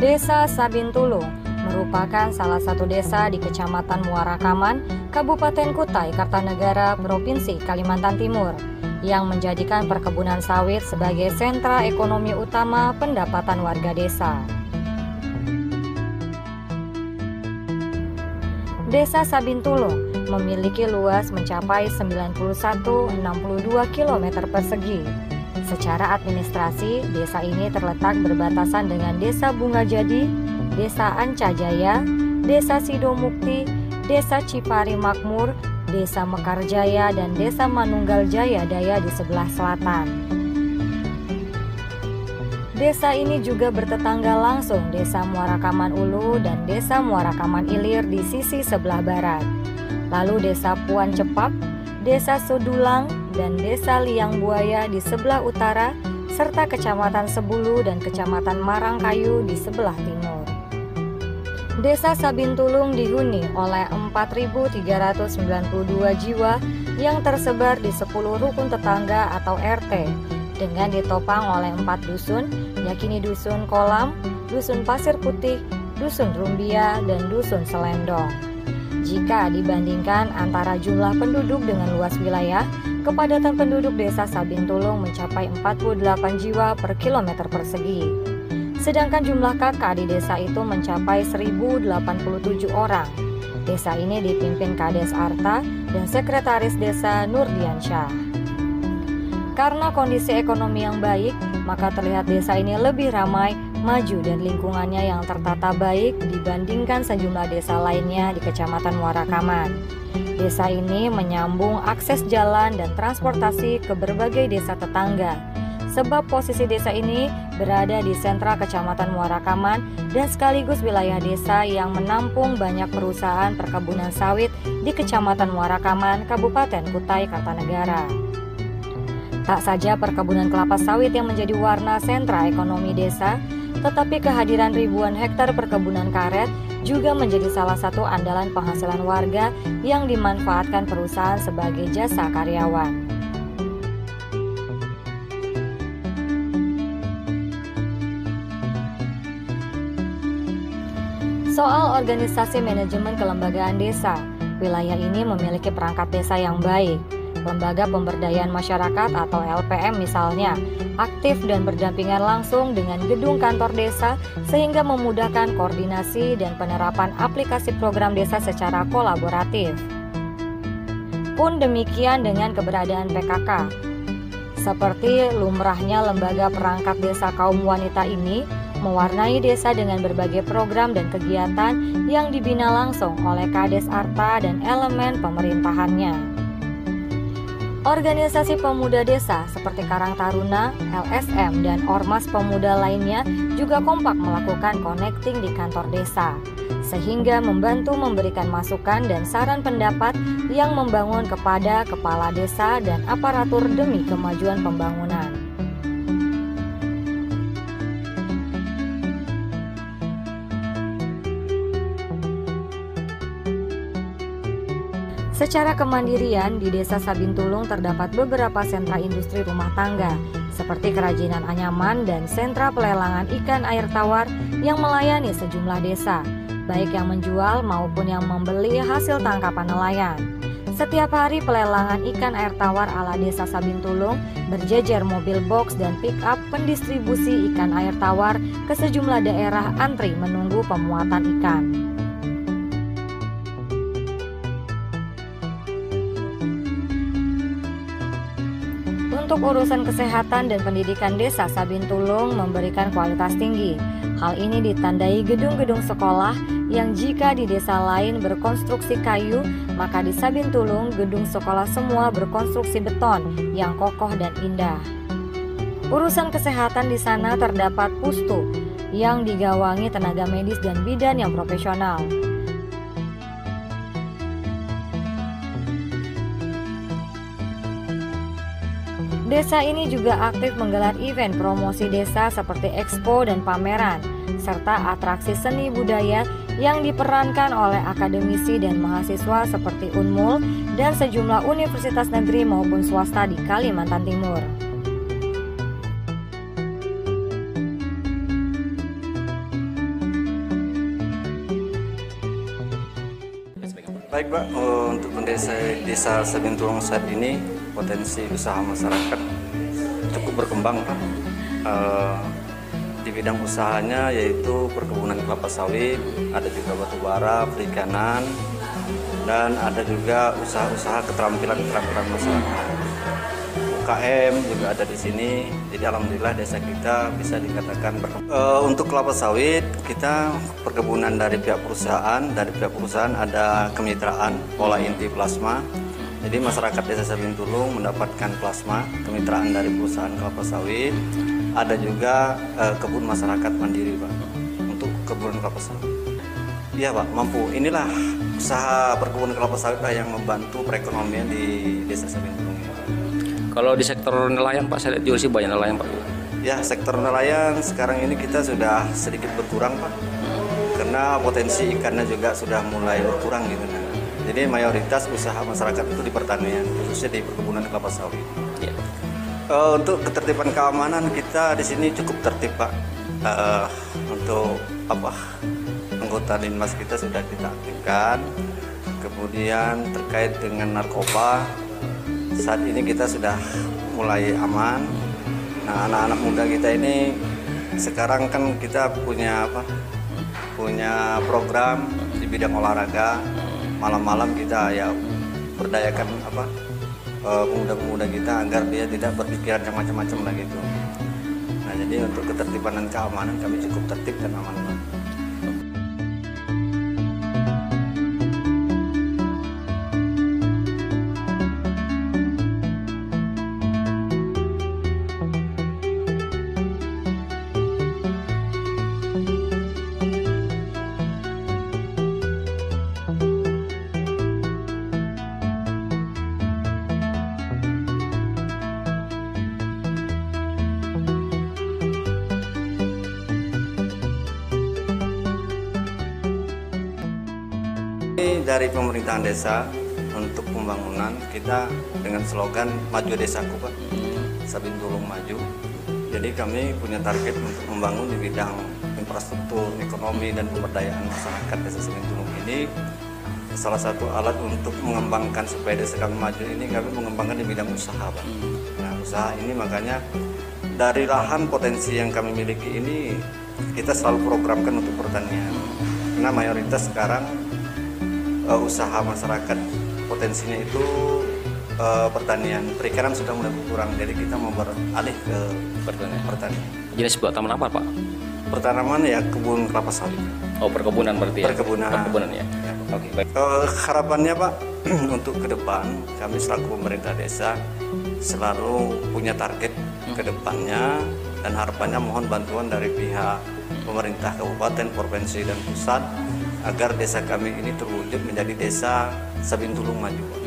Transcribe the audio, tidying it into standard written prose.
Desa Sabintulung merupakan salah satu desa di Kecamatan Muara Kaman, Kabupaten Kutai Kartanegara, Provinsi Kalimantan Timur, yang menjadikan perkebunan sawit sebagai sentra ekonomi utama pendapatan warga desa. Desa Sabintulung memiliki luas mencapai 91,62 km persegi. Secara administrasi, desa ini terletak berbatasan dengan Desa Bungajadi, Desa Ancajaya, Desa Sidomukti, Desa Cipari Makmur, Desa Mekarjaya, dan Desa Manunggal Jaya Daya di sebelah selatan. Desa ini juga bertetangga langsung Desa Muara Kaman Ulu dan Desa Muara Kaman Ilir di sisi sebelah barat. Lalu Desa Puan Cepak, Desa Sudulang, dan Desa Liang Buaya di sebelah utara, serta Kecamatan Sebulu dan Kecamatan Marangkayu di sebelah timur. Desa Sabintulung dihuni oleh 4.392 jiwa yang tersebar di 10 rukun tetangga atau RT, dengan ditopang oleh 4 dusun, yakni Dusun Kolam, Dusun Pasir Putih, Dusun Rumbia, dan Dusun Selendong. Jika dibandingkan antara jumlah penduduk dengan luas wilayah, kepadatan penduduk desa Sabintulung mencapai 48 jiwa per kilometer persegi. Sedangkan jumlah kakak di desa itu mencapai 1.087 orang. Desa ini dipimpin Kades Arta dan Sekretaris Desa Nurdiansyah. Karena kondisi ekonomi yang baik, maka terlihat desa ini lebih ramai, maju, dan lingkungannya yang tertata baik dibandingkan sejumlah desa lainnya di Kecamatan Muara Kaman. Desa ini menyambung akses jalan dan transportasi ke berbagai desa tetangga. Sebab posisi desa ini berada di sentra Kecamatan Muara Kaman dan sekaligus wilayah desa yang menampung banyak perusahaan perkebunan sawit di Kecamatan Muara Kaman, Kabupaten Kutai Kartanegara. Tak saja perkebunan kelapa sawit yang menjadi warna sentra ekonomi desa, tetapi kehadiran ribuan hektar perkebunan karet juga menjadi salah satu andalan penghasilan warga yang dimanfaatkan perusahaan sebagai jasa karyawan. Soal organisasi manajemen kelembagaan desa, wilayah ini memiliki perangkat desa yang baik. Lembaga Pemberdayaan Masyarakat atau LPM misalnya, aktif dan berdampingan langsung dengan gedung kantor desa sehingga memudahkan koordinasi dan penerapan aplikasi program desa secara kolaboratif. Pun demikian dengan keberadaan PKK. Seperti lumrahnya lembaga perangkat desa kaum wanita ini, mewarnai desa dengan berbagai program dan kegiatan yang dibina langsung oleh Kades Arta dan elemen pemerintahannya. Organisasi pemuda desa seperti Karang Taruna, LSM, dan Ormas Pemuda lainnya juga kompak melakukan connecting di kantor desa, sehingga membantu memberikan masukan dan saran pendapat yang membangun kepada kepala desa dan aparatur demi kemajuan pembangunan. Secara kemandirian, di Desa Sabintulung terdapat beberapa sentra industri rumah tangga, seperti kerajinan anyaman dan sentra pelelangan ikan air tawar yang melayani sejumlah desa, baik yang menjual maupun yang membeli hasil tangkapan nelayan. Setiap hari pelelangan ikan air tawar ala Desa Sabintulung berjejer mobil box dan pick-up pendistribusi ikan air tawar ke sejumlah daerah antri menunggu pemuatan ikan. Untuk urusan kesehatan dan pendidikan Desa Sabintulung memberikan kualitas tinggi. Hal ini ditandai gedung-gedung sekolah yang jika di desa lain berkonstruksi kayu, maka di Sabintulung gedung sekolah semua berkonstruksi beton yang kokoh dan indah. Urusan kesehatan di sana terdapat pustu yang digawangi tenaga medis dan bidan yang profesional. Desa ini juga aktif menggelar event promosi desa seperti expo dan pameran, serta atraksi seni budaya yang diperankan oleh akademisi dan mahasiswa seperti Unmul dan sejumlah universitas negeri maupun swasta di Kalimantan Timur. Baik Pak, untuk desa Sabintulung saat ini potensi usaha masyarakat cukup berkembang Pak. Di bidang usahanya yaitu perkebunan kelapa sawit, ada juga batu bara, perikanan, dan ada juga usaha-usaha keterampilan masyarakat. UKM juga ada di sini, jadi alhamdulillah desa kita bisa dikatakan berkembang. Untuk kelapa sawit, kita perkebunan dari pihak perusahaan ada kemitraan pola inti plasma. Jadi masyarakat desa Sabintulung mendapatkan plasma kemitraan dari perusahaan kelapa sawit. Ada juga kebun masyarakat mandiri Pak, untuk kebun kelapa sawit. Iya Pak, mampu. Inilah usaha perkebunan kelapa sawit yang membantu perekonomian di desa Sabintulung. Kalau di sektor nelayan Pak, saya lihat juga sih banyak nelayan Pak. Ya, sektor nelayan sekarang ini kita sudah sedikit berkurang Pak, karena potensi ikannya juga sudah mulai berkurang gitu. Jadi mayoritas usaha masyarakat itu di pertanian, khususnya di perkebunan kelapa sawit. Ya. Untuk ketertiban keamanan kita di sini cukup tertib Pak. Untuk anggota Linmas kita sudah kita aktifkan. Kemudian terkait dengan narkoba, saat ini kita sudah mulai aman. Nah, anak-anak muda kita ini sekarang kan kita punya program di bidang olahraga. Malam-malam kita ya berdayakan pemuda-pemuda kita agar dia tidak berpikiran yang macam-macam lah gitu. Nah, jadi untuk ketertiban dan keamanan kami cukup tertib dan aman. Dari pemerintahan desa untuk pembangunan kita dengan slogan Maju Desaku Pak, Sabintulung Maju. Jadi kami punya target untuk membangun di bidang infrastruktur, ekonomi, dan pemberdayaan masyarakat desa Sabintulung ini. Salah satu alat untuk mengembangkan supaya desa kami maju ini, kami mengembangkan di bidang usaha Pak. Nah, usaha ini makanya dari lahan potensi yang kami miliki ini kita selalu programkan untuk pertanian. Karena mayoritas sekarang usaha masyarakat potensinya itu pertanian, perikanan sudah mulai berkurang, jadi kita mau beralih ke pertanian. Jenis buat taman apa Pak? Pertanaman ya kebun kelapa sawit. Oh, perkebunan berarti ya? Perkebunan ya. Oke, baik. Harapannya Pak untuk ke depan kami selaku pemerintah desa selalu punya target ke depannya, dan harapannya mohon bantuan dari pihak pemerintah kabupaten, provinsi, dan pusat agar desa kami ini terwujud menjadi desa Sabintulung Maju.